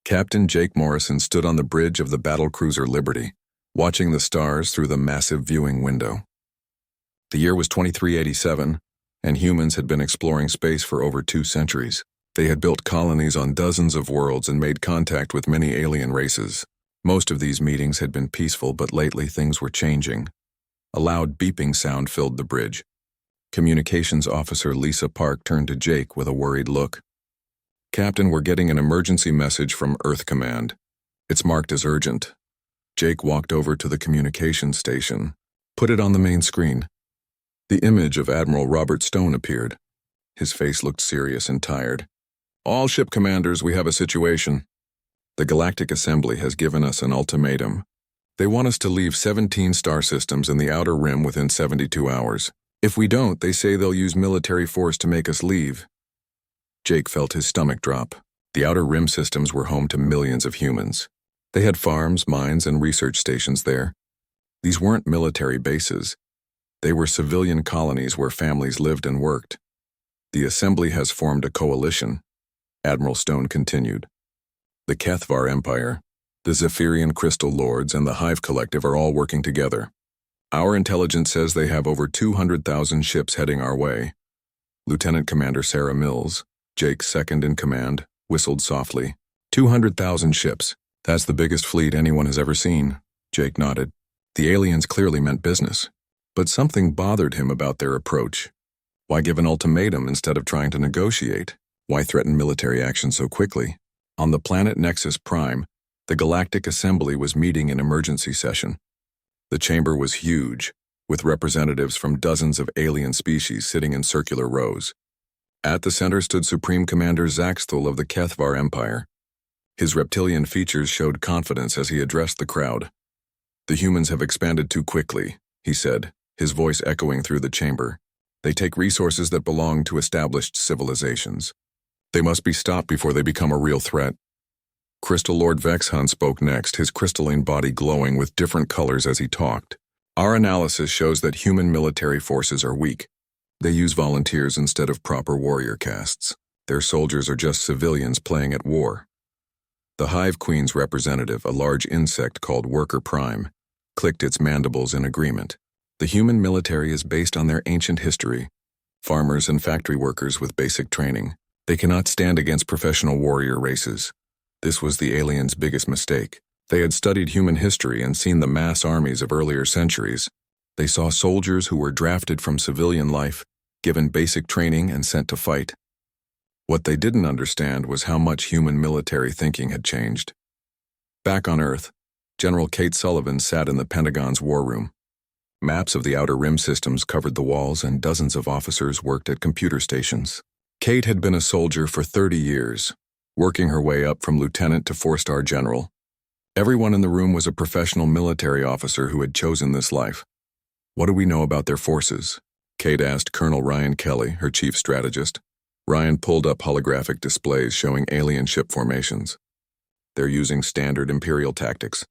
Captain Jake Morrison stood on the bridge of the battlecruiser Liberty, watching the stars through the massive viewing window. The year was 2387, and humans had been exploring space for over 2 centuries. They had built colonies on dozens of worlds and made contact with many alien races. Most of these meetings had been peaceful, but lately things were changing. A loud beeping sound filled the bridge. Communications Officer Lisa Park turned to Jake with a worried look. "Captain, we're getting an emergency message from Earth Command. It's marked as urgent." Jake walked over to the communications station, put it on the main screen. The image of Admiral Robert Stone appeared. His face looked serious and tired. "All ship commanders, we have a situation. The Galactic Assembly has given us an ultimatum. They want us to leave 17 star systems in the outer rim within 72 hours. If we don't, they say they'll use military force to make us leave." Jake felt his stomach drop. The outer rim systems were home to millions of humans. They had farms, mines, and research stations there. These weren't military bases. They were civilian colonies where families lived and worked. "The Assembly has formed a coalition," Admiral Stone continued. "The Kethvar Empire, the Zephyrian Crystal Lords, and the Hive Collective are all working together. Our intelligence says they have over 200,000 ships heading our way." Lieutenant Commander Sarah Mills, Jake's second in command, whistled softly. 200,000 ships. That's the biggest fleet anyone has ever seen." Jake nodded. The aliens clearly meant business. But something bothered him about their approach. Why give an ultimatum instead of trying to negotiate? Why threaten military action so quickly? On the planet Nexus Prime, the Galactic Assembly was meeting in emergency session. The chamber was huge, with representatives from dozens of alien species sitting in circular rows. At the center stood Supreme Commander Zaxthul of the Kethvar Empire. His reptilian features showed confidence as he addressed the crowd. "The humans have expanded too quickly," he said, his voice echoing through the chamber. "They take resources that belong to established civilizations. They must be stopped before they become a real threat." Crystal Lord Vexhun spoke next, his crystalline body glowing with different colors as he talked. "Our analysis shows that human military forces are weak. They use volunteers instead of proper warrior castes. Their soldiers are just civilians playing at war." The Hive Queen's representative, a large insect called Worker Prime, clicked its mandibles in agreement. "The human military is based on their ancient history. Farmers and factory workers with basic training. They cannot stand against professional warrior races. This was the aliens' biggest mistake. They had studied human history and seen the mass armies of earlier centuries. They saw soldiers who were drafted from civilian life, given basic training, and sent to fight. What they didn't understand was how much human military thinking had changed." Back on Earth, General Kate Sullivan sat in the Pentagon's war room. Maps of the outer rim systems covered the walls, and dozens of officers worked at computer stations. Kate had been a soldier for 30 years, working her way up from lieutenant to 4-star general. Everyone in the room was a professional military officer who had chosen this life. "What do we know about their forces?" Kate asked Colonel Ryan Kelly, her chief strategist. Ryan pulled up holographic displays showing alien ship formations. "They're using standard Imperial tactics.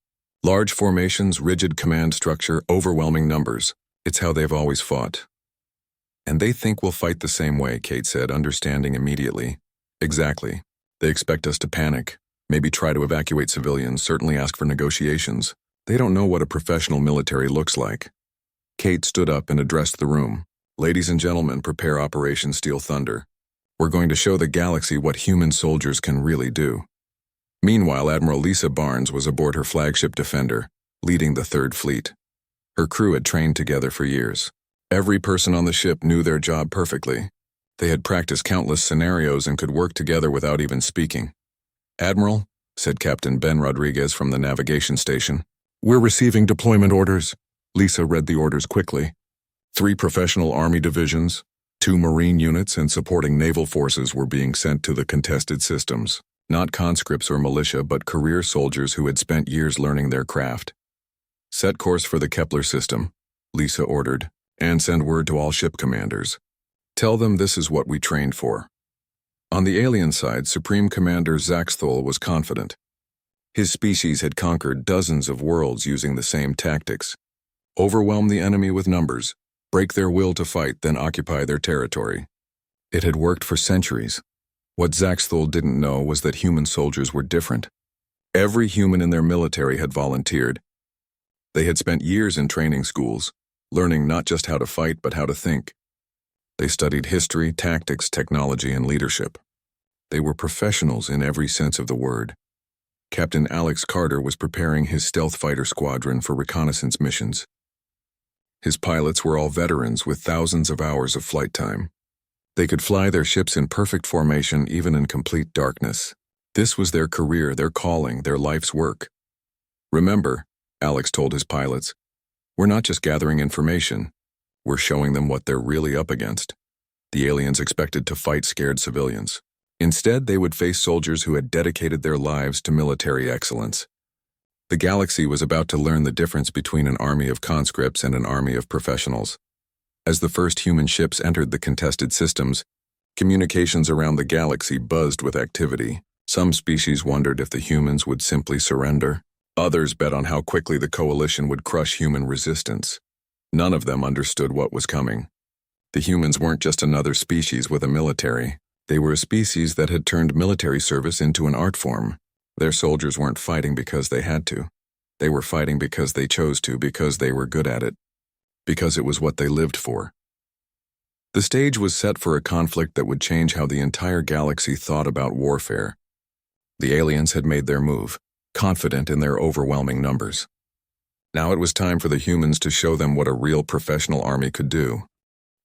Large formations, rigid command structure, overwhelming numbers. It's how they've always fought." "And they think we'll fight the same way," Kate said, understanding immediately. "Exactly. They expect us to panic, maybe try to evacuate civilians, certainly ask for negotiations. They don't know what a professional military looks like." Kate stood up and addressed the room. "Ladies and gentlemen, prepare Operation Steel Thunder. We're going to show the galaxy what human soldiers can really do." Meanwhile, Admiral Lisa Barnes was aboard her flagship Defender, leading the Third Fleet. Her crew had trained together for years. Every person on the ship knew their job perfectly. They had practiced countless scenarios and could work together without even speaking. "Admiral," said Captain Ben Rodriguez from the navigation station, "we're receiving deployment orders." Lisa read the orders quickly. 3 professional Army divisions, 2 Marine units, and supporting naval forces were being sent to the contested systems. Not conscripts or militia, but career soldiers who had spent years learning their craft. "Set course for the Kepler system," Lisa ordered, "and send word to all ship commanders. Tell them this is what we trained for." On the alien side, Supreme Commander Zaxthul was confident. His species had conquered dozens of worlds using the same tactics. Overwhelm the enemy with numbers, break their will to fight, then occupy their territory. It had worked for centuries. What Zaxthul didn't know was that human soldiers were different. Every human in their military had volunteered. They had spent years in training schools, learning not just how to fight but how to think. They studied history, tactics, technology, and leadership. They were professionals in every sense of the word. Captain Alex Carter was preparing his stealth fighter squadron for reconnaissance missions. His pilots were all veterans with thousands of hours of flight time. They could fly their ships in perfect formation even in complete darkness. This was their career, their calling, their life's work. Remember, Alex told his pilots, we're not just gathering information, we're showing them what they're really up against. The aliens expected to fight scared civilians. Instead, they would face soldiers who had dedicated their lives to military excellence. The galaxy was about to learn the difference between an army of conscripts and an army of professionals. As the first human ships entered the contested systems, communications around the galaxy buzzed with activity. Some species wondered if the humans would simply surrender. Others bet on how quickly the coalition would crush human resistance. None of them understood what was coming. The humans weren't just another species with a military. They were a species that had turned military service into an art form. Their soldiers weren't fighting because they had to. They were fighting because they chose to, because they were good at it, because it was what they lived for. The stage was set for a conflict that would change how the entire galaxy thought about warfare. The aliens had made their move, confident in their overwhelming numbers. Now it was time for the humans to show them what a real professional army could do.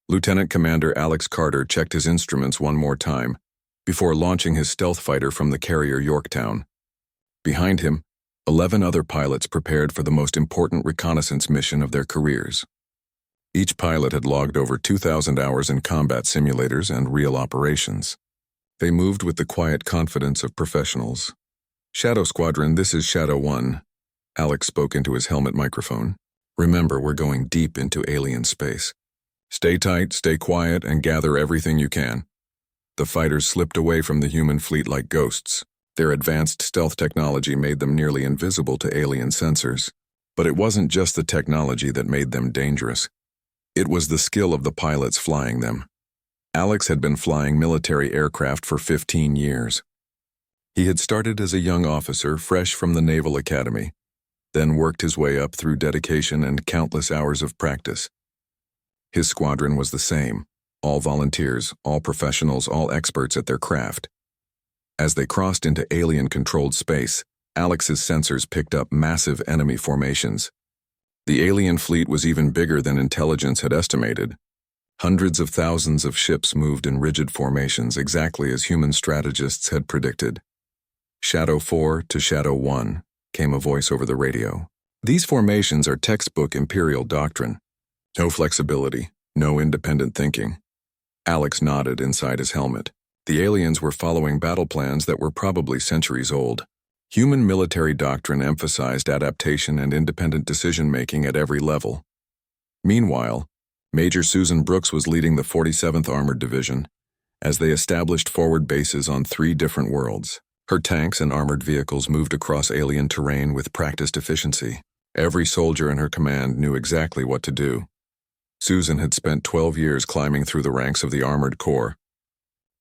Lieutenant Commander Alex Carter checked his instruments one more time before launching his stealth fighter from the carrier Yorktown. Behind him, 11 other pilots prepared for the most important reconnaissance mission of their careers. Each pilot had logged over 2,000 hours in combat simulators and real operations. They moved with the quiet confidence of professionals. Shadow Squadron, this is Shadow 1. Alex spoke into his helmet microphone. Remember, we're going deep into alien space. Stay tight, stay quiet, and gather everything you can. The fighters slipped away from the human fleet like ghosts. Their advanced stealth technology made them nearly invisible to alien sensors. But it wasn't just the technology that made them dangerous. It was the skill of the pilots flying them. Alex had been flying military aircraft for 15 years. He had started as a young officer fresh from the Naval Academy, then worked his way up through dedication and countless hours of practice. His squadron was the same, all volunteers, all professionals, all experts at their craft. As they crossed into alien-controlled space, Alex's sensors picked up massive enemy formations. The alien fleet was even bigger than intelligence had estimated. Hundreds of thousands of ships moved in rigid formations exactly as human strategists had predicted. Shadow 4 to Shadow 1, came a voice over the radio. These formations are textbook Imperial doctrine. No flexibility, no independent thinking. Alex nodded inside his helmet. The aliens were following battle plans that were probably centuries old. Human military doctrine emphasized adaptation and independent decision-making at every level. Meanwhile, Major Susan Brooks was leading the 47th Armored Division as they established forward bases on 3 different worlds. Her tanks and armored vehicles moved across alien terrain with practiced efficiency. Every soldier in her command knew exactly what to do. Susan had spent 12 years climbing through the ranks of the Armored Corps.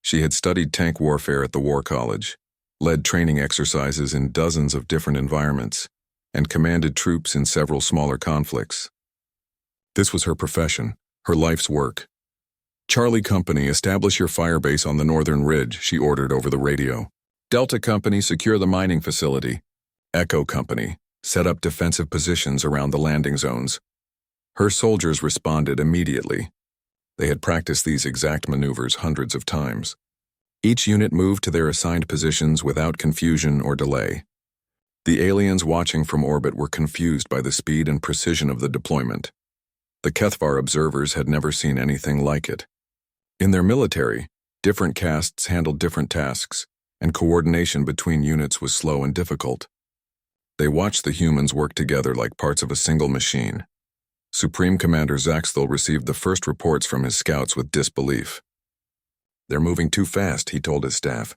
She had studied tank warfare at the War College, led training exercises in dozens of different environments, and commanded troops in several smaller conflicts. This was her profession, her life's work. Charlie Company, establish your firebase on the northern ridge, she ordered over the radio. Delta Company, secure the mining facility. Echo Company, set up defensive positions around the landing zones. Her soldiers responded immediately. They had practiced these exact maneuvers hundreds of times. Each unit moved to their assigned positions without confusion or delay. The aliens watching from orbit were confused by the speed and precision of the deployment. The Kethvar observers had never seen anything like it. In their military, different castes handled different tasks, and coordination between units was slow and difficult. They watched the humans work together like parts of a single machine. Supreme Commander Zaxthel received the first reports from his scouts with disbelief. They're moving too fast, he told his staff.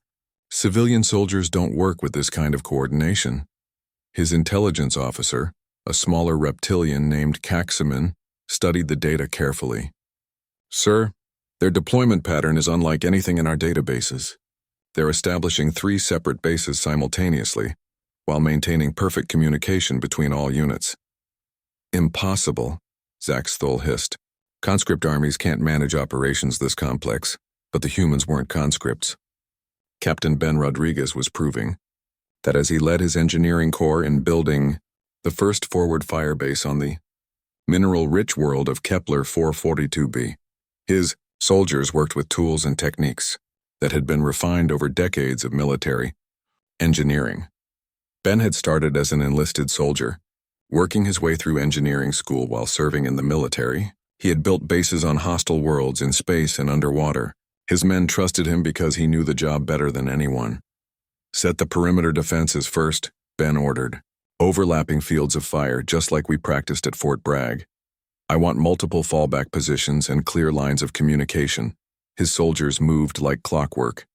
Civilian soldiers don't work with this kind of coordination. His intelligence officer, a smaller reptilian named Caximan, studied the data carefully. Sir, their deployment pattern is unlike anything in our databases. They're establishing 3 separate bases simultaneously, while maintaining perfect communication between all units. Impossible, Zaxthul hissed. Conscript armies can't manage operations this complex, but the humans weren't conscripts. Captain Ben Rodriguez was proving that as he led his engineering corps in building the first forward fire base on the mineral-rich world of Kepler 442b, his soldiers worked with tools and techniques that had been refined over decades of military engineering. Ben had started as an enlisted soldier, working his way through engineering school while serving in the military. He had built bases on hostile worlds in space and underwater. His men trusted him because he knew the job better than anyone. Set the perimeter defenses first, Ben ordered. Overlapping fields of fire, just like we practiced at Fort Bragg. I want multiple fallback positions and clear lines of communication. His soldiers moved like clockwork.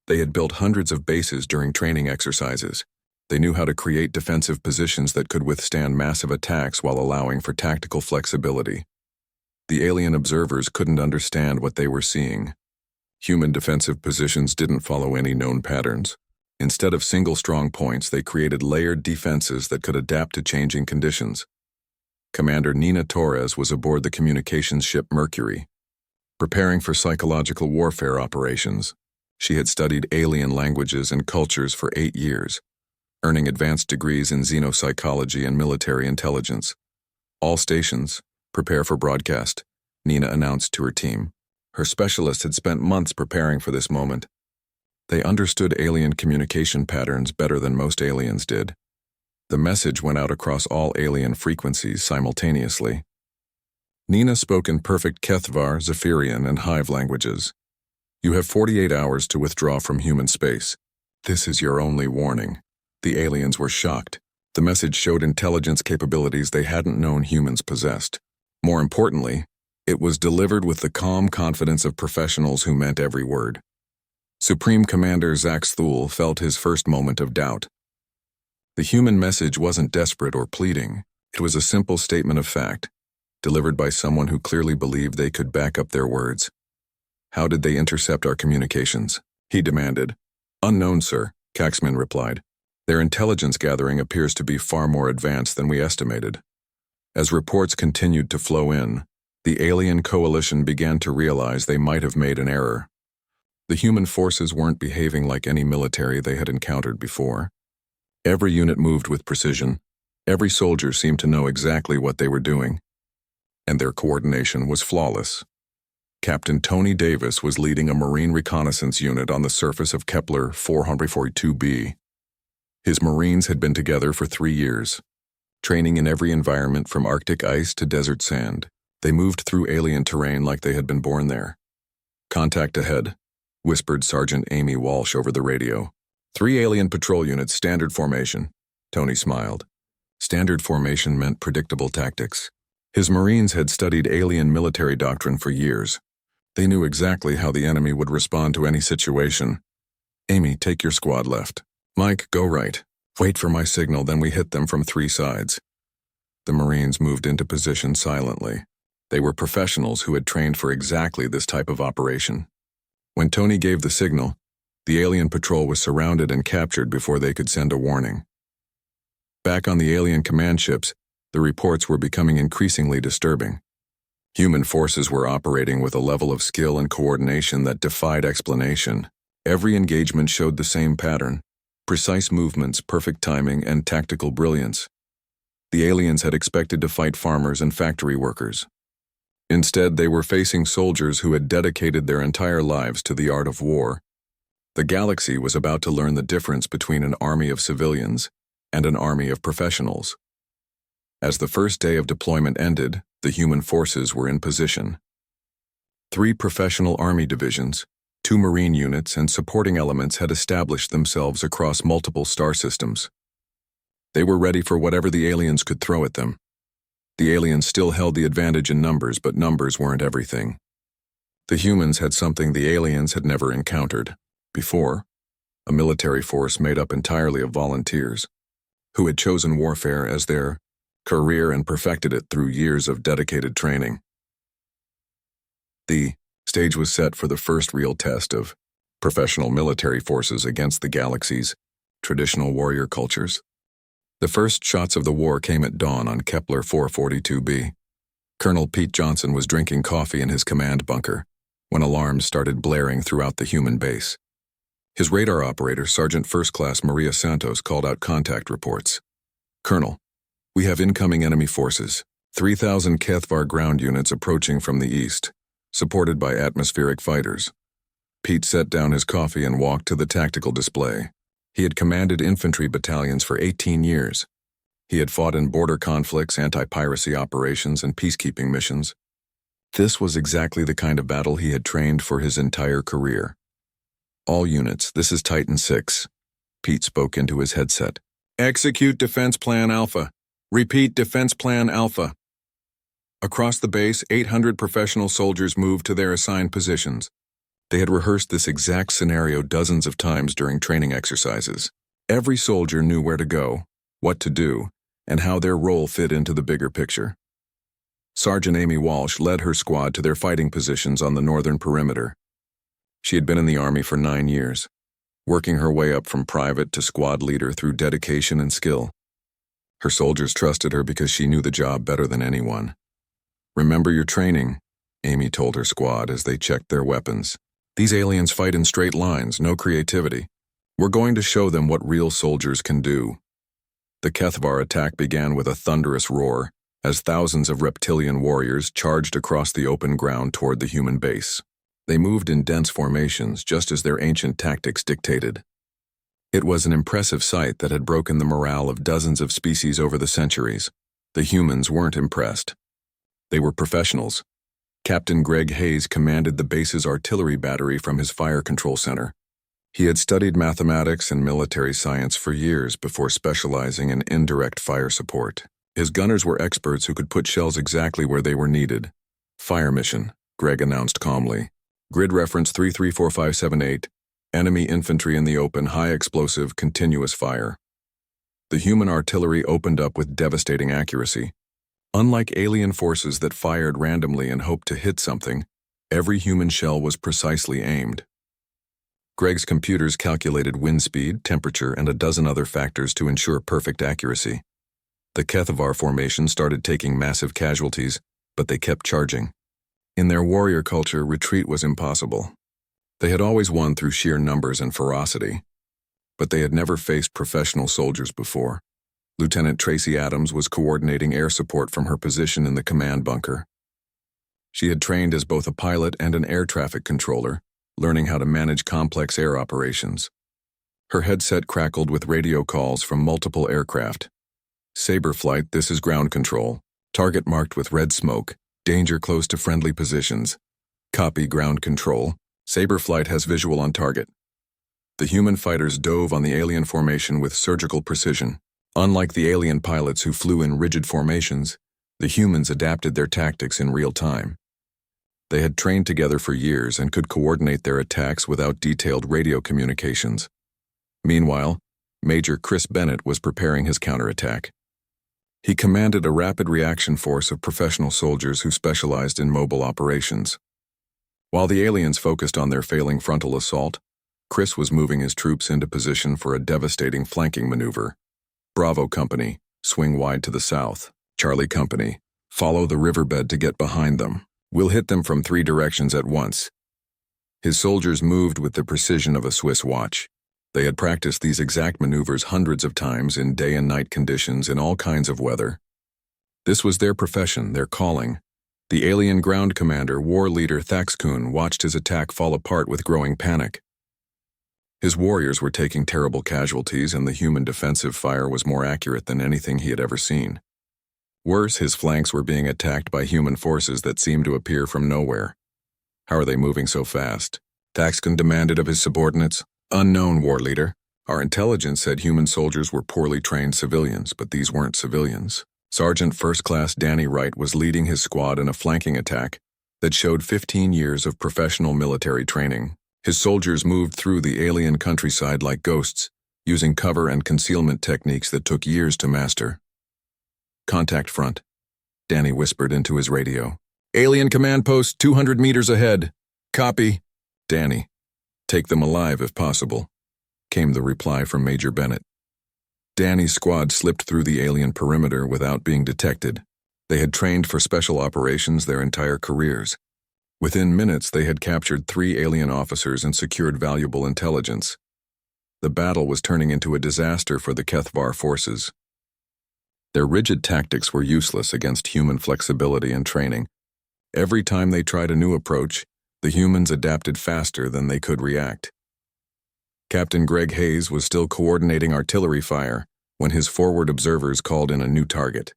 They had built hundreds of bases during training exercises. They knew how to create defensive positions that could withstand massive attacks while allowing for tactical flexibility. The alien observers couldn't understand what they were seeing. Human defensive positions didn't follow any known patterns. Instead of single strong points, they created layered defenses that could adapt to changing conditions. Commander Nina Torres was aboard the communications ship Mercury, preparing for psychological warfare operations. She had studied alien languages and cultures for 8 years, earning advanced degrees in xenopsychology and military intelligence. All stations, prepare for broadcast, Nina announced to her team. Her specialists had spent months preparing for this moment. They understood alien communication patterns better than most aliens did. The message went out across all alien frequencies simultaneously. Nina spoke in perfect Kethvar, Zephyrian, and Hive languages. You have 48 hours to withdraw from human space. This is your only warning. The aliens were shocked. The message showed intelligence capabilities they hadn't known humans possessed. More importantly, it was delivered with the calm confidence of professionals who meant every word. Supreme Commander Zaxthul felt his first moment of doubt. The human message wasn't desperate or pleading. It was a simple statement of fact, delivered by someone who clearly believed they could back up their words. How did they intercept our communications? He demanded. Unknown, sir, Caxman replied. Their intelligence gathering appears to be far more advanced than we estimated. As reports continued to flow in, the alien coalition began to realize they might have made an error. The human forces weren't behaving like any military they had encountered before. Every unit moved with precision. Every soldier seemed to know exactly what they were doing. And their coordination was flawless. Captain Tony Davis was leading a Marine reconnaissance unit on the surface of Kepler 442b. His Marines had been together for 3 years, training in every environment from Arctic ice to desert sand. They moved through alien terrain like they had been born there. Contact ahead, whispered Sergeant Amy Walsh over the radio. 3 alien patrol units, standard formation. Tony smiled. Standard formation meant predictable tactics. His Marines had studied alien military doctrine for years. They knew exactly how the enemy would respond to any situation. Amy, take your squad left. Mike, go right. Wait for my signal, then we hit them from 3 sides. The Marines moved into position silently. They were professionals who had trained for exactly this type of operation. When Tony gave the signal, the alien patrol was surrounded and captured before they could send a warning. Back on the alien command ships, the reports were becoming increasingly disturbing. Human forces were operating with a level of skill and coordination that defied explanation. Every engagement showed the same pattern: precise movements, perfect timing, and tactical brilliance. The aliens had expected to fight farmers and factory workers. Instead, they were facing soldiers who had dedicated their entire lives to the art of war. The galaxy was about to learn the difference between an army of civilians and an army of professionals. As the first day of deployment ended, the human forces were in position. 3 professional army divisions, 2 Marine units, and supporting elements had established themselves across multiple star systems. They were ready for whatever the aliens could throw at them. The aliens still held the advantage in numbers, but numbers weren't everything. The humans had something the aliens had never encountered before: a military force made up entirely of volunteers, who had chosen warfare as their career and perfected it through years of dedicated training. The stage was set for the first real test of professional military forces against the galaxy's Traditional warrior cultures. The first shots of the war came at dawn on Kepler 442b. Colonel Pete Johnson was drinking coffee in his command bunker when alarms started blaring throughout the human base. His radar operator, Sergeant First Class Maria Santos, called out contact reports. "Colonel, we have incoming enemy forces, 3,000 HFY ground units approaching from the east, supported by atmospheric fighters." Pete set down his coffee and walked to the tactical display. He had commanded infantry battalions for 18 years. He had fought in border conflicts, anti-piracy operations, and peacekeeping missions. This was exactly the kind of battle he had trained for his entire career. "All units, this is Titan 6. Pete spoke into his headset. "Execute Defense Plan Alpha. Repeat Defense Plan Alpha." Across the base, 800 professional soldiers moved to their assigned positions. They had rehearsed this exact scenario dozens of times during training exercises. Every soldier knew where to go, what to do, and how their role fit into the bigger picture. Sergeant Amy Walsh led her squad to their fighting positions on the northern perimeter. She had been in the Army for 9 years, working her way up from private to squad leader through dedication and skill. Her soldiers trusted her because she knew the job better than anyone. "Remember your training," Amy told her squad as they checked their weapons. "These aliens fight in straight lines, no creativity. We're going to show them what real soldiers can do." The HFY attack began with a thunderous roar as thousands of reptilian warriors charged across the open ground toward the human base. They moved in dense formations, just as their ancient tactics dictated. It was an impressive sight that had broken the morale of dozens of species over the centuries. The humans weren't impressed. They were professionals. Captain Greg Hayes commanded the base's artillery battery from his fire control center. He had studied mathematics and military science for years before specializing in indirect fire support. His gunners were experts who could put shells exactly where they were needed. "Fire mission," Greg announced calmly. "Grid reference 334578. Enemy infantry in the open, high explosive, continuous fire." The human artillery opened up with devastating accuracy. Unlike alien forces that fired randomly and hoped to hit something, every human shell was precisely aimed. Greg's computers calculated wind speed, temperature, and a dozen other factors to ensure perfect accuracy. The HFY formation started taking massive casualties, but they kept charging. In their warrior culture, retreat was impossible. They had always won through sheer numbers and ferocity, but they had never faced professional soldiers before. Lieutenant Tracy Adams was coordinating air support from her position in the command bunker. She had trained as both a pilot and an air traffic controller, learning how to manage complex air operations. Her headset crackled with radio calls from multiple aircraft. "Saber Flight, this is ground control. Target marked with red smoke. Danger close to friendly positions. Copy, ground control. Saber Flight has visual on target." The human fighters dove on the alien formation with surgical precision. Unlike the alien pilots who flew in rigid formations, the humans adapted their tactics in real time. They had trained together for years and could coordinate their attacks without detailed radio communications. Meanwhile, Major Chris Bennett was preparing his counterattack. He commanded a rapid reaction force of professional soldiers who specialized in mobile operations. While the aliens focused on their failing frontal assault, Chris was moving his troops into position for a devastating flanking maneuver. "Bravo Company, swing wide to the south. Charlie Company, follow the riverbed to get behind them. We'll hit them from 3 directions at once." His soldiers moved with the precision of a Swiss watch. They had practiced these exact maneuvers hundreds of times in day and night conditions in all kinds of weather. This was their profession, their calling. The alien ground commander, war leader Thaxkun, watched his attack fall apart with growing panic. His warriors were taking terrible casualties, and the human defensive fire was more accurate than anything he had ever seen. Worse, his flanks were being attacked by human forces that seemed to appear from nowhere. "How are they moving so fast?" Thaxkun demanded of his subordinates. "Unknown, war leader. Our intelligence said human soldiers were poorly trained civilians, but these weren't civilians." Sergeant First Class Danny Wright was leading his squad in a flanking attack that showed 15 years of professional military training. His soldiers moved through the alien countryside like ghosts, using cover and concealment techniques that took years to master. "Contact front," Danny whispered into his radio. "Alien command post 200 meters ahead. Copy." "Danny, take them alive if possible." came the reply from Major Bennett. Danny's squad slipped through the alien perimeter without being detected. They had trained for special operations their entire careers. Within minutes, they had captured 3 alien officers and secured valuable intelligence. The battle was turning into a disaster for the HFY forces. Their rigid tactics were useless against human flexibility and training. Every time they tried a new approach, the humans adapted faster than they could react. Captain Greg Hayes was still coordinating artillery fire when his forward observers called in a new target.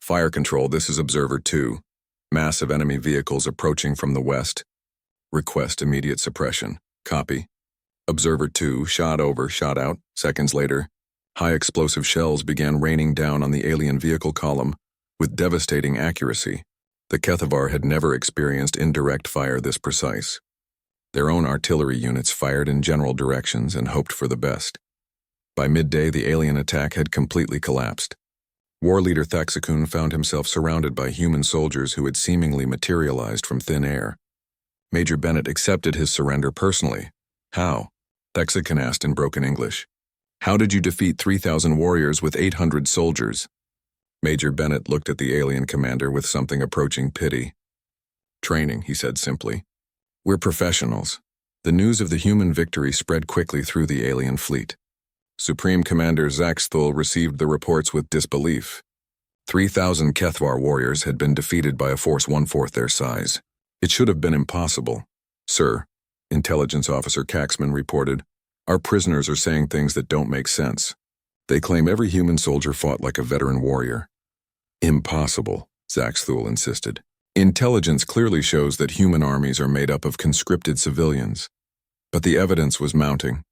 Fire control, this is Observer 2. Massive enemy vehicles approaching from the west. Request immediate suppression. Copy. Observer 2, shot over, shot out. Seconds later, high explosive shells began raining down on the alien vehicle column with devastating accuracy. The HFY had never experienced indirect fire this precise. Their own artillery units fired in general directions and hoped for the best. By midday, the alien attack had completely collapsed. War leader Thaxakun found himself surrounded by human soldiers who had seemingly materialized from thin air. Major Bennett accepted his surrender personally. How? Thaxakun asked in broken English. How did you defeat 3,000 warriors with 800 soldiers? Major Bennett looked at the alien commander with something approaching pity. Training, he said simply. We're professionals. The news of the human victory spread quickly through the alien fleet. Supreme Commander Zaxthul received the reports with disbelief. 3,000 HFY warriors had been defeated by a force 1/4 their size. It should have been impossible. Sir, Intelligence Officer Caxman reported, our prisoners are saying things that don't make sense. They claim every human soldier fought like a veteran warrior. Impossible, Zaxthul insisted. Intelligence clearly shows that human armies are made up of conscripted civilians. But the evidence was mounting.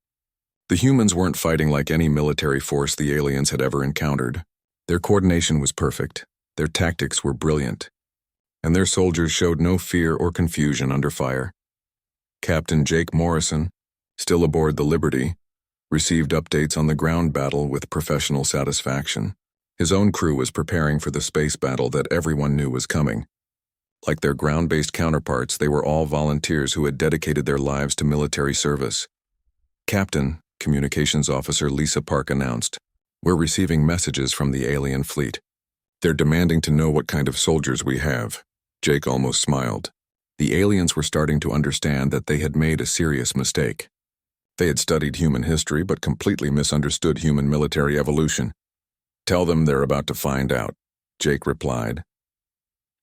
The humans weren't fighting like any military force the aliens had ever encountered. Their coordination was perfect, their tactics were brilliant, and their soldiers showed no fear or confusion under fire. Captain Jake Morrison, still aboard the Liberty, received updates on the ground battle with professional satisfaction. His own crew was preparing for the space battle that everyone knew was coming. Like their ground-based counterparts, they were all volunteers who had dedicated their lives to military service. Captain, Communications Officer Lisa Park announced, we're receiving messages from the alien fleet. They're demanding to know what kind of soldiers we have. Jake almost smiled. The aliens were starting to understand that they had made a serious mistake. They had studied human history but completely misunderstood human military evolution. Tell them they're about to find out, Jake replied.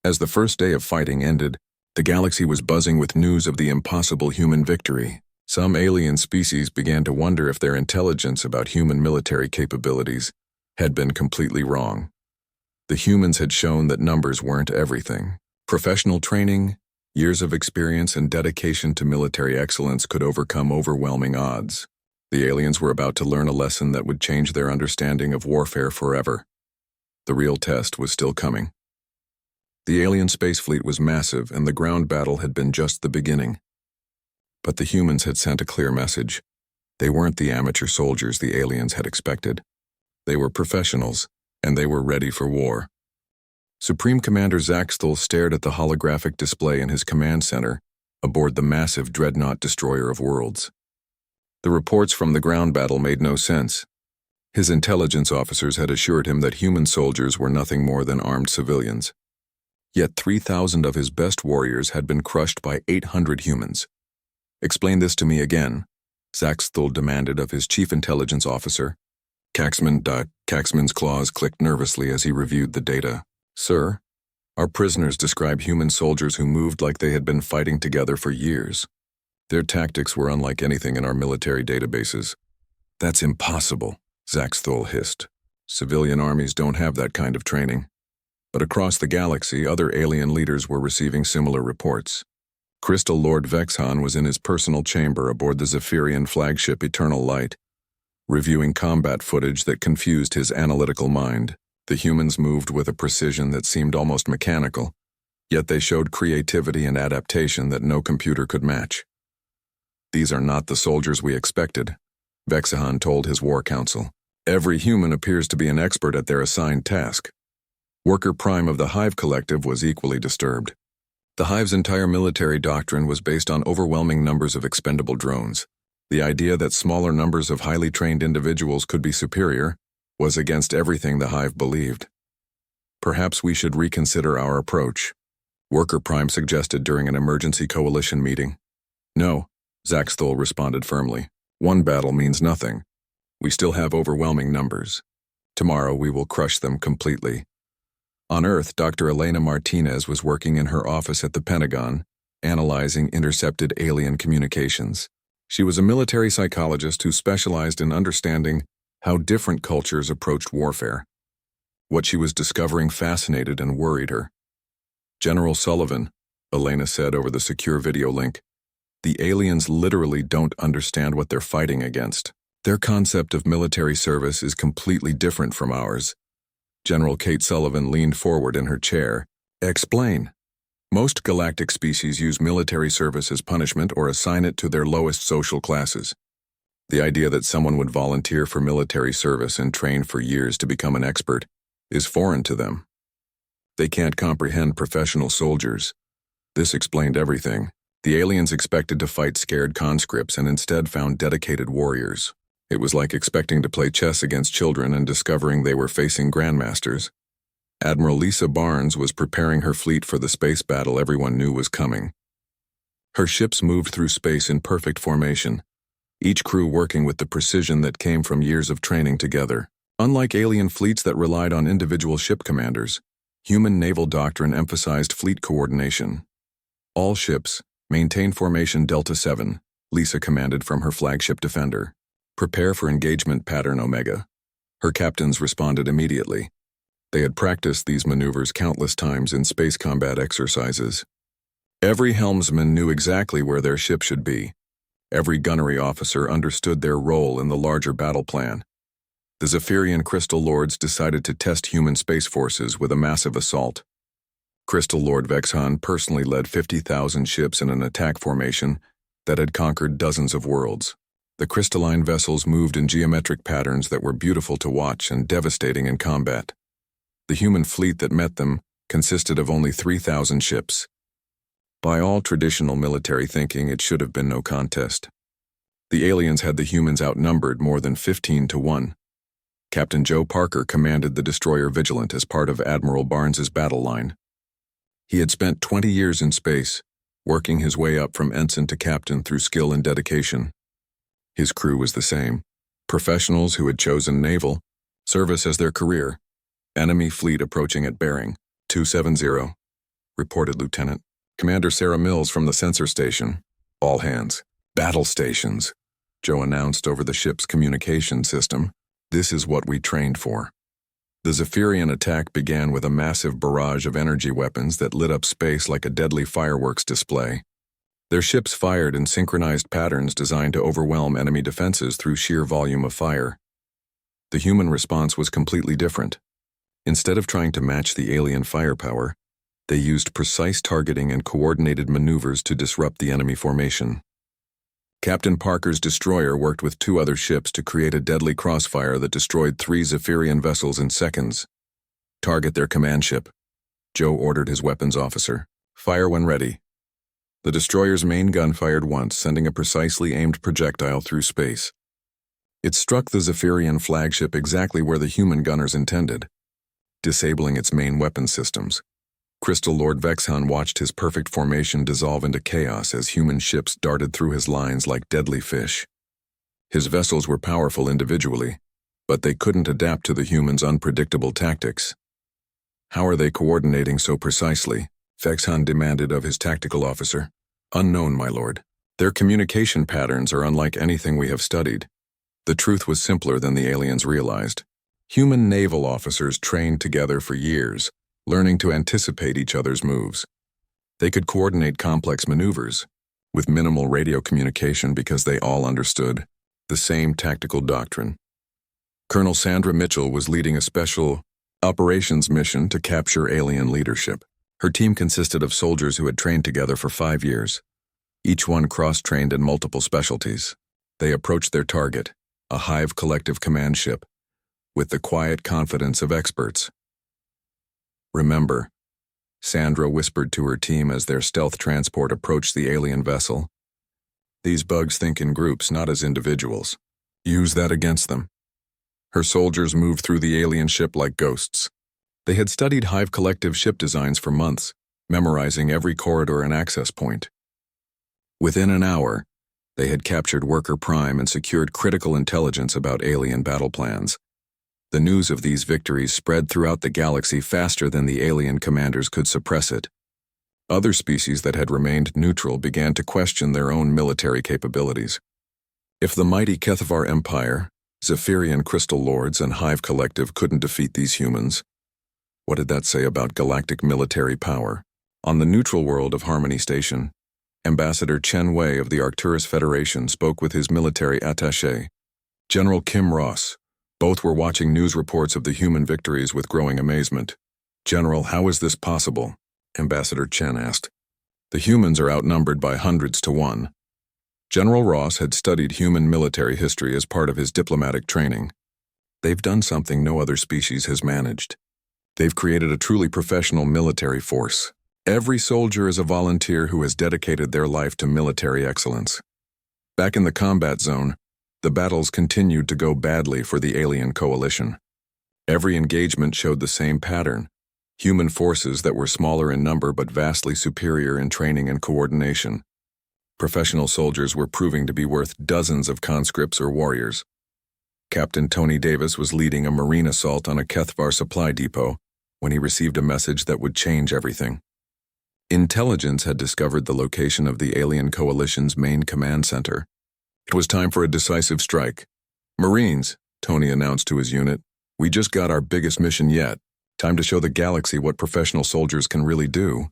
As the first day of fighting ended, the galaxy was buzzing with news of the impossible human victory. Some alien species began to wonder if their intelligence about human military capabilities had been completely wrong. The humans had shown that numbers weren't everything. Professional training, years of experience, and dedication to military excellence could overcome overwhelming odds. The aliens were about to learn a lesson that would change their understanding of warfare forever. The real test was still coming. The alien space fleet was massive, and the ground battle had been just the beginning. But the humans had sent a clear message. They weren't the amateur soldiers the aliens had expected. They were professionals, and they were ready for war. Supreme Commander Zaxthul stared at the holographic display in his command center aboard the massive dreadnought destroyer of worlds. The reports from the ground battle made no sense. His intelligence officers had assured him that human soldiers were nothing more than armed civilians. Yet 3,000 of his best warriors had been crushed by 800 humans. Explain this to me again, Zaxthul demanded of his chief intelligence officer. Caxman's claws clicked nervously as he reviewed the data. Sir, our prisoners describe human soldiers who moved like they had been fighting together for years. Their tactics were unlike anything in our military databases. That's impossible, Zaxthul hissed. Civilian armies don't have that kind of training. But across the galaxy, other alien leaders were receiving similar reports. Crystal Lord Vexhan was in his personal chamber aboard the Zephyrian flagship Eternal Light, reviewing combat footage that confused his analytical mind. The humans moved with a precision that seemed almost mechanical, yet they showed creativity and adaptation that no computer could match. These are not the soldiers we expected, Vexhan told his war council. Every human appears to be an expert at their assigned task. Worker Prime of the Hive Collective was equally disturbed. The Hive's entire military doctrine was based on overwhelming numbers of expendable drones. The idea that smaller numbers of highly trained individuals could be superior was against everything the Hive believed. Perhaps we should reconsider our approach, Worker Prime suggested during an emergency coalition meeting. No, Zaxthul responded firmly. One battle means nothing. We still have overwhelming numbers. Tomorrow we will crush them completely. On Earth, Dr. Elena Martinez was working in her office at the Pentagon, analyzing intercepted alien communications. She was a military psychologist who specialized in understanding how different cultures approached warfare. What she was discovering fascinated and worried her. General Sullivan, Elena said over the secure video link, the aliens literally don't understand what they're fighting against. Their concept of military service is completely different from ours. General Kate Sullivan leaned forward in her chair. Explain. Most galactic species use military service as punishment or assign it to their lowest social classes. The idea that someone would volunteer for military service and train for years to become an expert is foreign to them. They can't comprehend professional soldiers. This explained everything. The aliens expected to fight scared conscripts and instead found dedicated warriors. It was like expecting to play chess against children and discovering they were facing grandmasters. Admiral Lisa Barnes was preparing her fleet for the space battle everyone knew was coming. Her ships moved through space in perfect formation, each crew working with the precision that came from years of training together. Unlike alien fleets that relied on individual ship commanders, human naval doctrine emphasized fleet coordination. All ships, maintain formation Delta 7, Lisa commanded from her flagship Defender. Prepare for engagement pattern Omega. Her captains responded immediately. They had practiced these maneuvers countless times in space combat exercises. Every helmsman knew exactly where their ship should be. Every gunnery officer understood their role in the larger battle plan. The Zephyrian Crystal Lords decided to test human space forces with a massive assault. Crystal Lord Vexhan personally led 50,000 ships in an attack formation that had conquered dozens of worlds. The crystalline vessels moved in geometric patterns that were beautiful to watch and devastating in combat. The human fleet that met them consisted of only 3,000 ships. By all traditional military thinking, it should have been no contest. The aliens had the humans outnumbered more than 15 to 1. Captain Joe Parker commanded the destroyer Vigilant as part of Admiral Barnes's battle line. He had spent 20 years in space, working his way up from ensign to captain through skill and dedication. His crew was the same, professionals who had chosen naval service as their career. Enemy fleet approaching at bearing 270, reported Lieutenant Commander Sarah Mills from the sensor station. All hands. Battle stations, Joe announced over the ship's communication system. This is what we trained for. The Zephyrian attack began with a massive barrage of energy weapons that lit up space like a deadly fireworks display. Their ships fired in synchronized patterns designed to overwhelm enemy defenses through sheer volume of fire. The human response was completely different. Instead of trying to match the alien firepower, they used precise targeting and coordinated maneuvers to disrupt the enemy formation. Captain Parker's destroyer worked with 2 other ships to create a deadly crossfire that destroyed 3 Zephyrian vessels in seconds. Target their command ship, Joe ordered his weapons officer. Fire when ready. The destroyer's main gun fired once, sending a precisely aimed projectile through space. It struck the Zephyrian flagship exactly where the human gunners intended, disabling its main weapon systems. Crystal Lord Vexhan watched his perfect formation dissolve into chaos as human ships darted through his lines like deadly fish. His vessels were powerful individually, but they couldn't adapt to the humans' unpredictable tactics. How are they coordinating so precisely? Vexhan demanded of his tactical officer. Unknown, my lord. Their communication patterns are unlike anything we have studied. The truth was simpler than the aliens realized. Human naval officers trained together for years, learning to anticipate each other's moves. They could coordinate complex maneuvers, with minimal radio communication because they all understood the same tactical doctrine. Colonel Sandra Mitchell was leading a special operations mission to capture alien leadership. Her team consisted of soldiers who had trained together for 5 years, each one cross-trained in multiple specialties. They approached their target, a Hive collective command ship, with the quiet confidence of experts. Remember, Sandra whispered to her team as their stealth transport approached the alien vessel. These bugs think in groups, not as individuals. Use that against them. Her soldiers moved through the alien ship like ghosts. They had studied Hive Collective ship designs for months, memorizing every corridor and access point. Within an hour, they had captured Worker Prime and secured critical intelligence about alien battle plans. The news of these victories spread throughout the galaxy faster than the alien commanders could suppress it. Other species that had remained neutral began to question their own military capabilities. If the mighty Kethavar Empire, Zephyrian Crystal Lords, and Hive Collective couldn't defeat these humans, what did that say about galactic military power? On the neutral world of Harmony Station, Ambassador Chen Wei of the Arcturus Federation spoke with his military attaché, General Kim Ross. Both were watching news reports of the human victories with growing amazement. "General, how is this possible?" Ambassador Chen asked. "The humans are outnumbered by hundreds to one." General Ross had studied human military history as part of his diplomatic training. They've done something no other species has managed. They've created a truly professional military force. Every soldier is a volunteer who has dedicated their life to military excellence. Back in the combat zone, the battles continued to go badly for the alien coalition. Every engagement showed the same pattern: human forces that were smaller in number but vastly superior in training and coordination. Professional soldiers were proving to be worth dozens of conscripts or warriors. Captain Tony Davis was leading a marine assault on a Kethvar supply depot when he received a message that would change everything. Intelligence had discovered the location of the alien coalition's main command center. It was time for a decisive strike. "Marines," Tony announced to his unit, "we just got our biggest mission yet. Time to show the galaxy what professional soldiers can really do."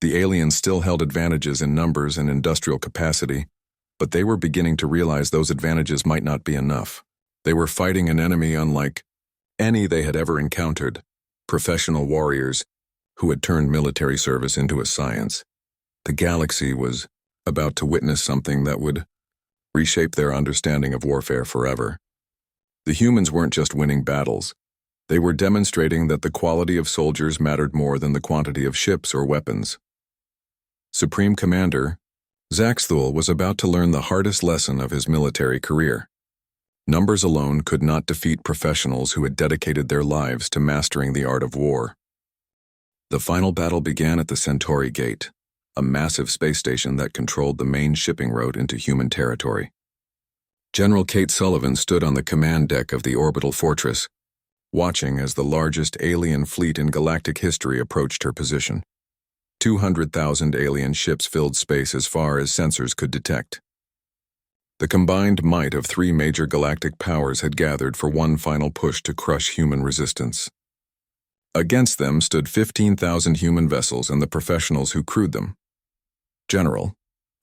The aliens still held advantages in numbers and industrial capacity, but they were beginning to realize those advantages might not be enough. They were fighting an enemy unlike any they had ever encountered: professional warriors who had turned military service into a science. The galaxy was about to witness something that would reshape their understanding of warfare forever. The humans weren't just winning battles. They were demonstrating that the quality of soldiers mattered more than the quantity of ships or weapons. Supreme Commander Zaxthul was about to learn the hardest lesson of his military career. Numbers alone could not defeat professionals who had dedicated their lives to mastering the art of war. The final battle began at the Centauri Gate, a massive space station that controlled the main shipping route into human territory. General Kate Sullivan stood on the command deck of the orbital fortress, watching as the largest alien fleet in galactic history approached her position. 200,000 alien ships filled space as far as sensors could detect. The combined might of three major galactic powers had gathered for one final push to crush human resistance. Against them stood 15,000 human vessels and the professionals who crewed them. "General,"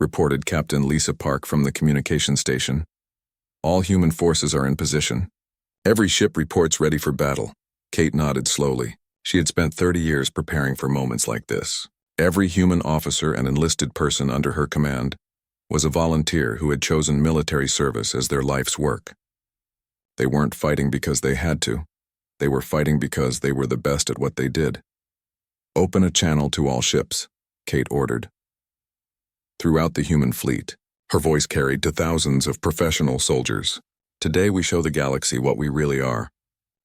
reported Captain Lisa Park from the communication station, "all human forces are in position. Every ship reports ready for battle." Kate nodded slowly. She had spent 30 years preparing for moments like this. Every human officer and enlisted person under her command was a volunteer who had chosen military service as their life's work. They weren't fighting because they had to. They were fighting because they were the best at what they did. "Open a channel to all ships," Kate ordered. Throughout the human fleet, her voice carried to thousands of professional soldiers. "Today we show the galaxy what we really are.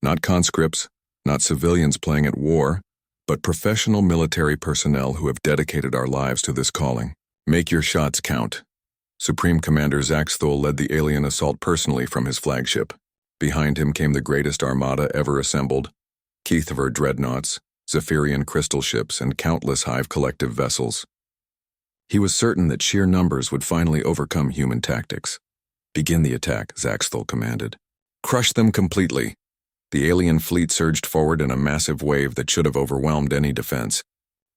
Not conscripts, not civilians playing at war, but professional military personnel who have dedicated our lives to this calling. Make your shots count." Supreme Commander Zaxthul led the alien assault personally from his flagship. Behind him came the greatest armada ever assembled: Kethvar dreadnoughts, Zephyrian crystal ships, and countless Hive Collective vessels. He was certain that sheer numbers would finally overcome human tactics. "Begin the attack," Zaxthul commanded. "Crush them completely." The alien fleet surged forward in a massive wave that should have overwhelmed any defense.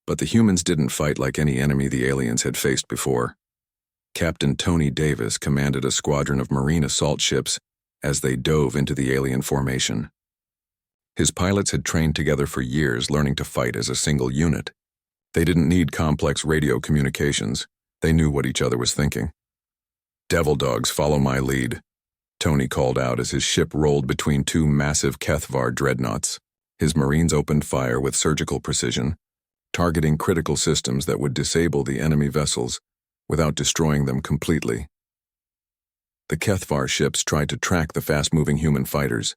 But the humans didn't fight like any enemy the aliens had faced before. Captain Tony Davis commanded a squadron of marine assault ships as they dove into the alien formation. His pilots had trained together for years, learning to fight as a single unit. They didn't need complex radio communications. They knew what each other was thinking. "Devil dogs, follow my lead," Tony called out as his ship rolled between two massive Kethvar dreadnoughts. His Marines opened fire with surgical precision, targeting critical systems that would disable the enemy vessels without destroying them completely. The Kethvar ships tried to track the fast-moving human fighters,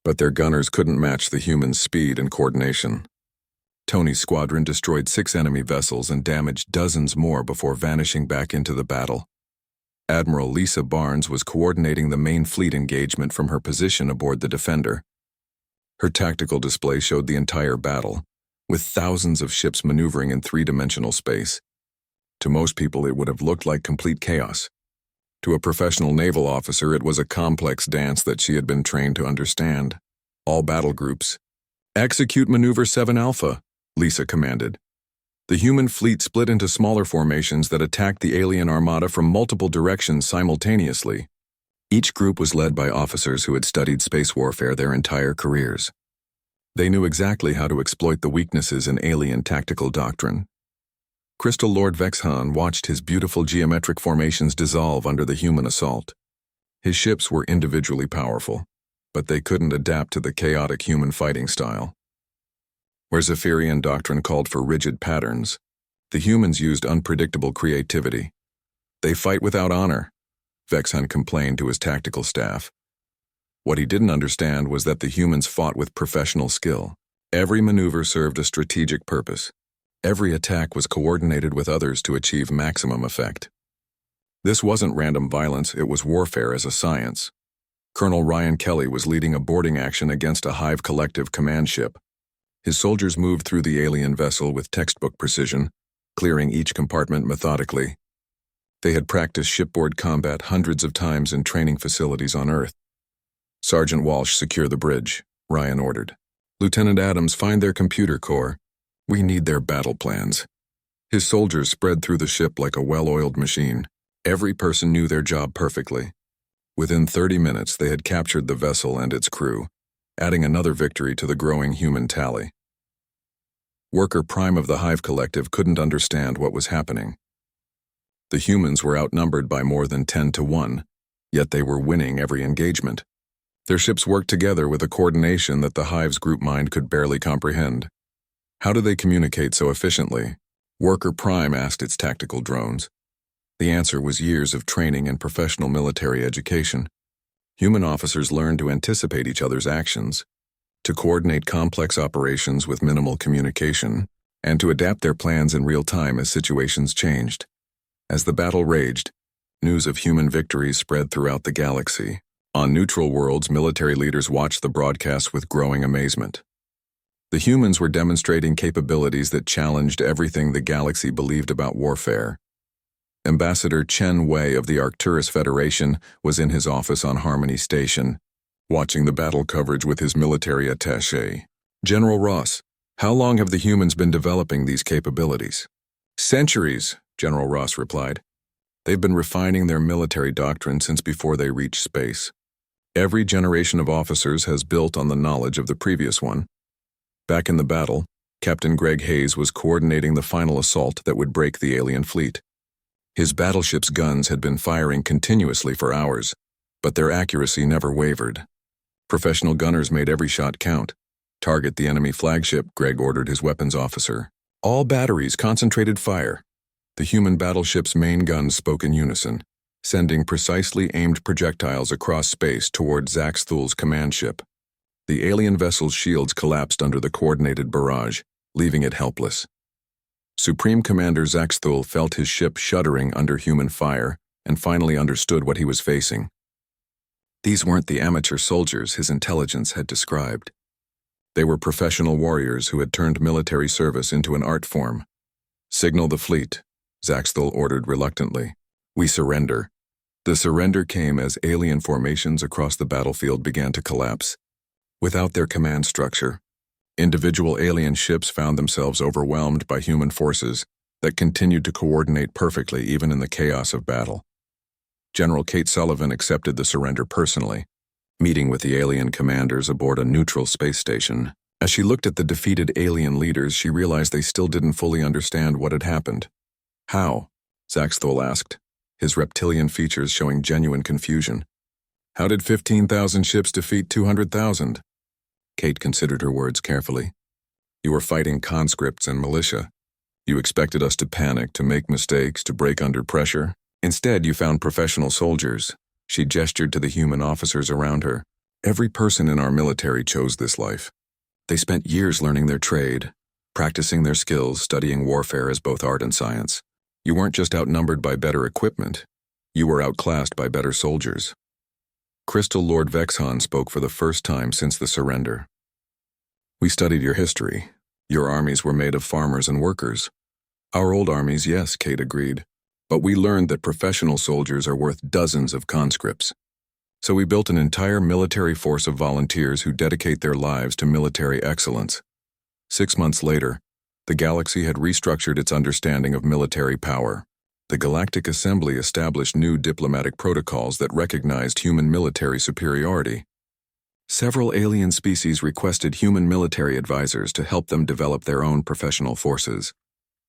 but their gunners couldn't match the humans' speed and coordination. Tony's squadron destroyed 6 enemy vessels and damaged dozens more before vanishing back into the battle. Admiral Lisa Barnes was coordinating the main fleet engagement from her position aboard the Defender. Her tactical display showed the entire battle, with thousands of ships maneuvering in 3-dimensional space. To most people, it would have looked like complete chaos. To a professional naval officer, it was a complex dance that she had been trained to understand. All battle groups. "Execute Maneuver 7 Alpha," Lisa commanded. The human fleet split into smaller formations that attacked the alien armada from multiple directions simultaneously. Each group was led by officers who had studied space warfare their entire careers. They knew exactly how to exploit the weaknesses in alien tactical doctrine. Crystal Lord Vexhan watched his beautiful geometric formations dissolve under the human assault. His ships were individually powerful, but they couldn't adapt to the chaotic human fighting style. Where Zephyrian doctrine called for rigid patterns, the humans used unpredictable creativity. "They fight without honor," Vexhan complained to his tactical staff. What he didn't understand was that the humans fought with professional skill. Every maneuver served a strategic purpose. Every attack was coordinated with others to achieve maximum effect. This wasn't random violence, it was warfare as a science. Colonel Ryan Kelly was leading a boarding action against a Hive Collective command ship. His soldiers moved through the alien vessel with textbook precision, clearing each compartment methodically. They had practiced shipboard combat hundreds of times in training facilities on Earth. "Sergeant Walsh, secure the bridge," Ryan ordered. "Lieutenant Adams, find their computer core. We need their battle plans." His soldiers spread through the ship like a well-oiled machine. Every person knew their job perfectly. Within 30 minutes, they had captured the vessel and its crew, adding another victory to the growing human tally. Worker Prime of the Hive Collective couldn't understand what was happening. The humans were outnumbered by more than 10 to 1, yet they were winning every engagement. Their ships worked together with a coordination that the Hive's group mind could barely comprehend. How do they communicate so efficiently? Worker Prime asked its tactical drones. The answer was years of training and professional military education. Human officers learned to anticipate each other's actions, to coordinate complex operations with minimal communication, and to adapt their plans in real time as situations changed. As the battle raged, news of human victories spread throughout the galaxy. On neutral worlds, military leaders watched the broadcasts with growing amazement. The humans were demonstrating capabilities that challenged everything the galaxy believed about warfare. Ambassador Chen Wei of the Arcturus Federation was in his office on Harmony Station, watching the battle coverage with his military attaché. "General Ross, how long have the humans been developing these capabilities?" "Centuries," General Ross replied. "They've been refining their military doctrine since before they reached space. Every generation of officers has built on the knowledge of the previous one." Back in the battle, Captain Greg Hayes was coordinating the final assault that would break the alien fleet. His battleship's guns had been firing continuously for hours, but their accuracy never wavered. Professional gunners made every shot count. "Target the enemy flagship," Greg ordered his weapons officer. "All batteries, concentrated fire." The human battleship's main guns spoke in unison, sending precisely aimed projectiles across space toward Zaxthul's command ship. The alien vessel's shields collapsed under the coordinated barrage, leaving it helpless. Supreme Commander Zaxthul felt his ship shuddering under human fire and finally understood what he was facing. These weren't the amateur soldiers his intelligence had described. They were professional warriors who had turned military service into an art form. "Signal the fleet," Zaxthul ordered reluctantly. "We surrender." The surrender came as alien formations across the battlefield began to collapse. Without their command structure, individual alien ships found themselves overwhelmed by human forces that continued to coordinate perfectly even in the chaos of battle. General Kate Sullivan accepted the surrender personally, meeting with the alien commanders aboard a neutral space station. As she looked at the defeated alien leaders, she realized they still didn't fully understand what had happened. "How?" Zaxthul asked, his reptilian features showing genuine confusion. "How did 15,000 ships defeat 200,000? Kate considered her words carefully. "You were fighting conscripts and militia. You expected us to panic, to make mistakes, to break under pressure. Instead, you found professional soldiers. She gestured to the human officers around her. Every person in our military chose this life. They spent years learning their trade, practicing their skills, studying warfare as both art and science. You weren't just outnumbered by better equipment, you were outclassed by better soldiers. Crystal Lord Vexhan spoke for the first time since the surrender. We studied your history. Your armies were made of farmers and workers. Our old armies, yes, Kate agreed. But we learned that professional soldiers are worth dozens of conscripts. So we built an entire military force of volunteers who dedicate their lives to military excellence. 6 months later, the galaxy had restructured its understanding of military power. The Galactic Assembly established new diplomatic protocols that recognized human military superiority. Several alien species requested human military advisors to help them develop their own professional forces.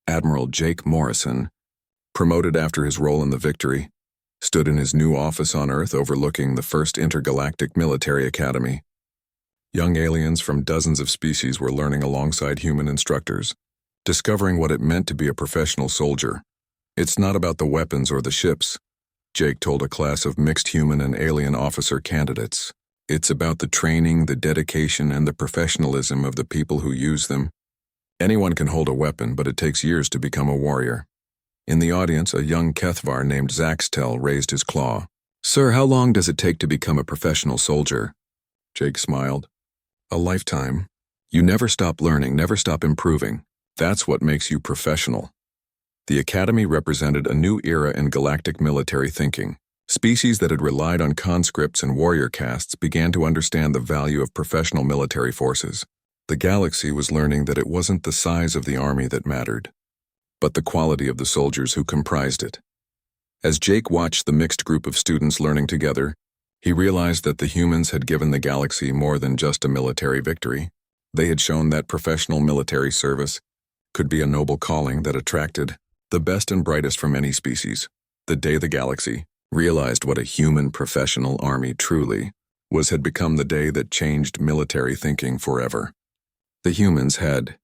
Admiral Jake Morrison, promoted after his role in the victory, stood in his new office on Earth overlooking the first intergalactic military academy. Young aliens from dozens of species were learning alongside human instructors, discovering what it meant to be a professional soldier. It's not about the weapons or the ships, Jake told a class of mixed human and alien officer candidates. It's about the training, the dedication, and the professionalism of the people who use them. Anyone can hold a weapon, but it takes years to become a warrior. In the audience, a young Kethvar named Zaxtel raised his claw. Sir, how long does it take to become a professional soldier? Jake smiled. A lifetime. You never stop learning, never stop improving. That's what makes you professional. The Academy represented a new era in galactic military thinking. Species that had relied on conscripts and warrior castes began to understand the value of professional military forces. The galaxy was learning that it wasn't the size of the army that mattered, but the quality of the soldiers who comprised it. As Jake watched the mixed group of students learning together, he realized that the humans had given the galaxy more than just a military victory. They had shown that professional military service could be a noble calling that attracted the best and brightest from any species. The day the galaxy realized what a human professional army truly was had become the day that changed military thinking forever. The humans had